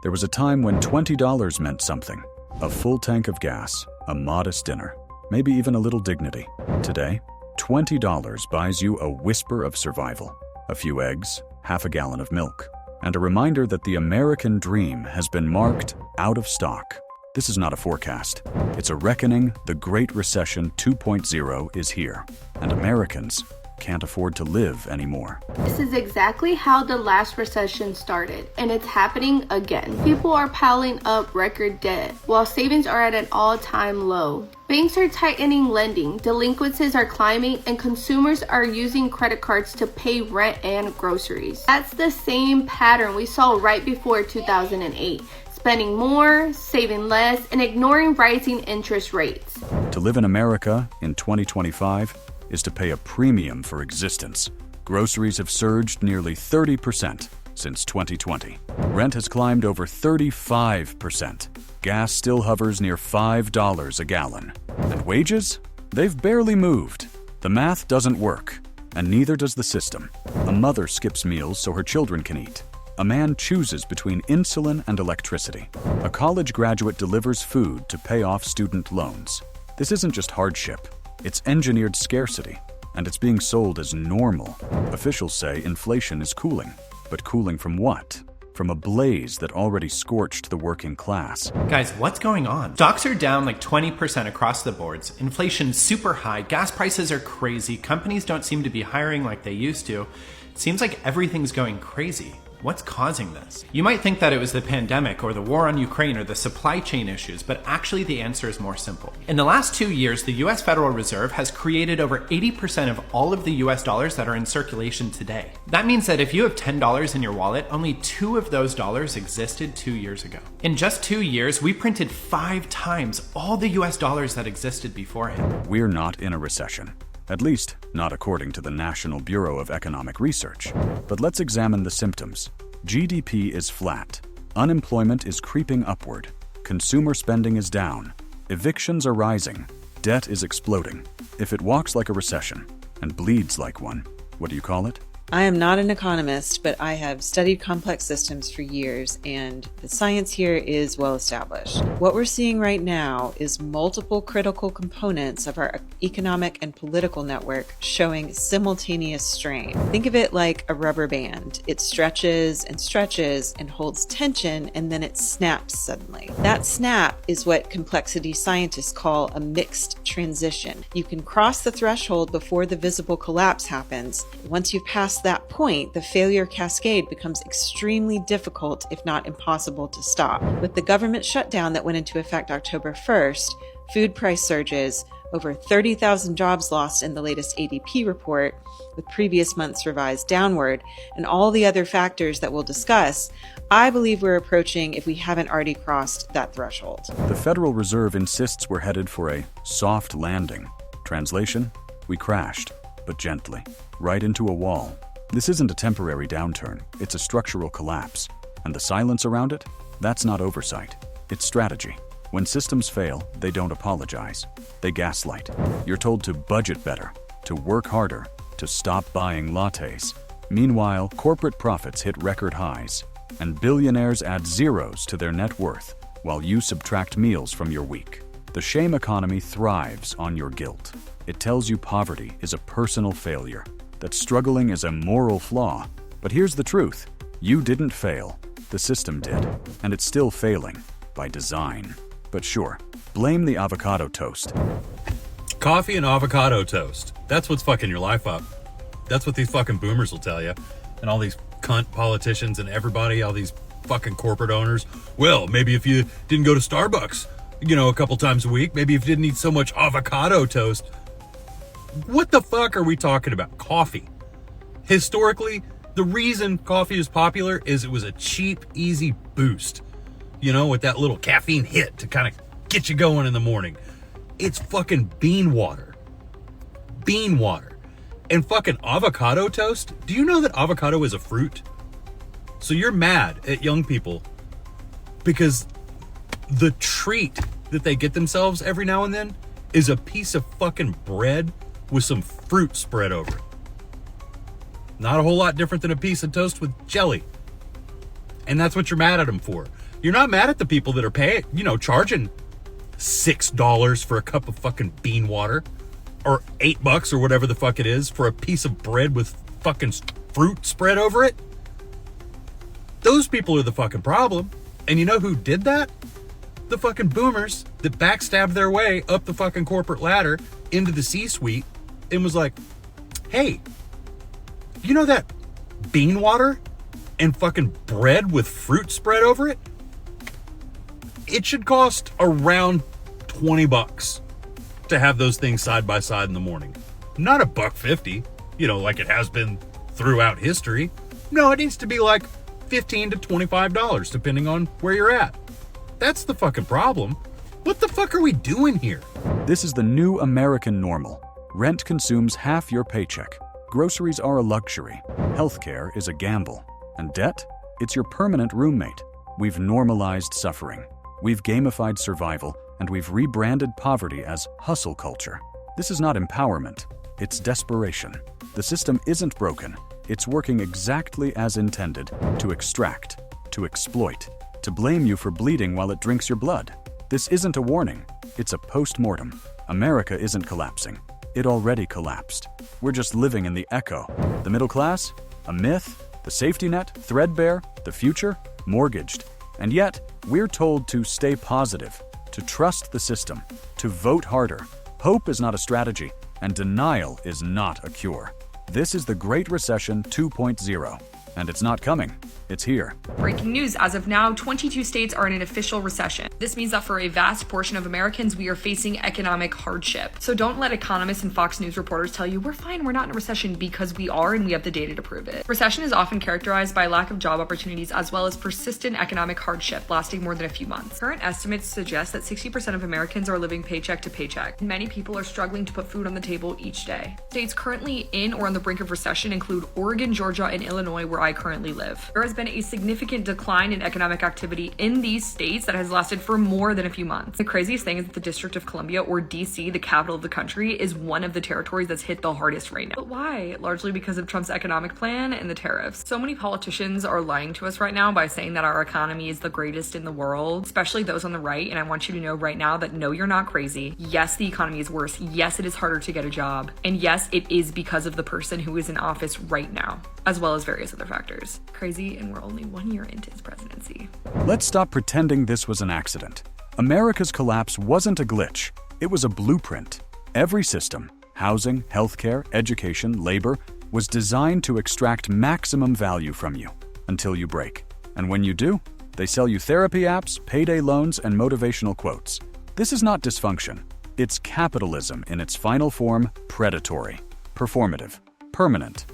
There was a time when $20 meant something. A full tank of gas, a modest dinner, maybe even a little dignity. Today, $20 buys you a whisper of survival, a few eggs, half a gallon of milk, and a reminder that the American dream has been marked out of stock. This is not a forecast. It's a reckoning. The Great Recession 2.0 is here, and Americans can't afford to live anymore. This is exactly how the last recession started, and it's happening again. People are piling up record debt, while savings are at an all-time low. Banks are tightening lending, delinquencies are climbing, and consumers are using credit cards to pay rent and groceries. That's the same pattern we saw right before 2008. Spending more, saving less, and ignoring rising interest rates. To live in America in 2025 is to pay a premium for existence. Groceries have surged nearly 30% since 2020. Rent has climbed over 35%. Gas still hovers near $5 a gallon. And wages? They've barely moved. The math doesn't work, and neither does the system. A mother skips meals so her children can eat. A man chooses between insulin and electricity. A college graduate delivers food to pay off student loans. This isn't just hardship. It's engineered scarcity, and it's being sold as normal. Officials say inflation is cooling, but cooling from what? From a blaze that already scorched the working class. Guys, what's going on? Stocks are down like 20% across the boards. Inflation's super high. Gas prices are crazy. Companies don't seem to be hiring like they used to. It seems like everything's going crazy. What's causing this? You might think that it was the pandemic or the war on Ukraine or the supply chain issues, but actually the answer is more simple. In the last 2 years, the US Federal Reserve has created over 80% of all of the US dollars that are in circulation today. That means that if you have $10 in your wallet, only 2 of those dollars existed 2 years ago. In just 2 years, we printed 5 times all the US dollars that existed beforehand. We're not in a recession. At least, not according to the National Bureau of Economic Research. But let's examine the symptoms. GDP is flat. Unemployment is creeping upward. Consumer spending is down. Evictions are rising. Debt is exploding. If it walks like a recession and bleeds like one, what do you call it? I am not an economist, but I have studied complex systems for years, and the science here is well established. What we're seeing right now is multiple critical components of our economic and political network showing simultaneous strain. Think of it like a rubber band. It stretches and holds tension, and then it snaps suddenly. That snap is what complexity scientists call a mixed transition. You can cross the threshold before the visible collapse happens. Once you pass that point, the failure cascade becomes extremely difficult, if not impossible, to stop. With the government shutdown that went into effect October 1st, food price surges, over 30,000 jobs lost in the latest ADP report, with previous months revised downward, and all the other factors that we'll discuss, I believe we're approaching, if we haven't already crossed, that threshold. The Federal Reserve insists we're headed for a soft landing. Translation? We crashed, but gently, right into a wall. This isn't a temporary downturn, it's a structural collapse. And the silence around it? That's not oversight. It's strategy. When systems fail, they don't apologize. They gaslight. You're told to budget better, to work harder, to stop buying lattes. Meanwhile, corporate profits hit record highs, and billionaires add zeros to their net worth while you subtract meals from your week. The shame economy thrives on your guilt. It tells you poverty is a personal failure, that struggling is a moral flaw. But here's the truth. You didn't fail. The system did. And it's still failing, by design. But sure, blame the avocado toast. Coffee and avocado toast. That's what's fucking your life up. That's what these fucking boomers will tell you. And all these cunt politicians and everybody, all these fucking corporate owners. Well, maybe if you didn't go to Starbucks, a couple times a week, maybe if you didn't eat so much avocado toast. What the fuck are we talking about? Coffee. Historically, the reason coffee is popular is it was a cheap, easy boost. With that little caffeine hit to kind of get you going in the morning. It's fucking bean water. Bean water. And fucking avocado toast? Do you know that avocado is a fruit? So you're mad at young people because the treat that they get themselves every now and then is a piece of fucking bread with some fruit spread over it. Not a whole lot different than a piece of toast with jelly. And that's what you're mad at them for. You're not mad at the people that are paying, charging $6 for a cup of fucking bean water, or $8 or whatever the fuck it is for a piece of bread with fucking fruit spread over it. Those people are the fucking problem. And you know who did that? The fucking boomers that backstabbed their way up the fucking corporate ladder into the C-suite and was like, hey, you know that bean water and fucking bread with fruit spread over it? It should cost around $20 to have those things side by side in the morning. Not $1.50, like it has been throughout history. No, it needs to be like $15 to $25, depending on where you're at. That's the fucking problem. What the fuck are we doing here? This is the new American normal. Rent consumes half your paycheck. Groceries are a luxury. Healthcare is a gamble. And debt? It's your permanent roommate. We've normalized suffering. We've gamified survival, and we've rebranded poverty as hustle culture. This is not empowerment. It's desperation. The system isn't broken. It's working exactly as intended, to extract, to exploit, to blame you for bleeding while it drinks your blood. This isn't a warning. It's a post-mortem. America isn't collapsing. It already collapsed. We're just living in the echo. The middle class? A myth? The safety net? Threadbare? The future? Mortgaged. And yet, we're told to stay positive, to trust the system, to vote harder. Hope is not a strategy, and denial is not a cure. This is the Great Recession 2.0, and it's not coming. It's here. Breaking news, as of now, 22 states are in an official recession. This means that for a vast portion of Americans, we are facing economic hardship. So don't let economists and Fox News reporters tell you we're fine, we're not in a recession, because we are and we have the data to prove it. Recession is often characterized by lack of job opportunities as well as persistent economic hardship lasting more than a few months. Current estimates suggest that 60% of Americans are living paycheck to paycheck. Many people are struggling to put food on the table each day. States currently in or on the brink of recession include Oregon, Georgia, and Illinois, where I currently live. There has been a significant decline in economic activity in these states that has lasted for more than a few months. The craziest thing is that the District of Columbia, or DC, the capital of the country, is one of the territories that's hit the hardest right now. But why? Largely because of Trump's economic plan and the tariffs. So many politicians are lying to us right now by saying that our economy is the greatest in the world, especially those on the right. And I want you to know right now that no, you're not crazy. Yes, the economy is worse. Yes, it is harder to get a job. And yes, it is because of the person who is in office right now, as well as various other factors. Crazy, and we're only 1 year into his presidency. Let's stop pretending this was an accident. America's collapse wasn't a glitch. It was a blueprint. Every system, housing, healthcare, education, labor, was designed to extract maximum value from you until you break. And when you do, they sell you therapy apps, payday loans, and motivational quotes. This is not dysfunction. It's capitalism in its final form, predatory, performative, permanent.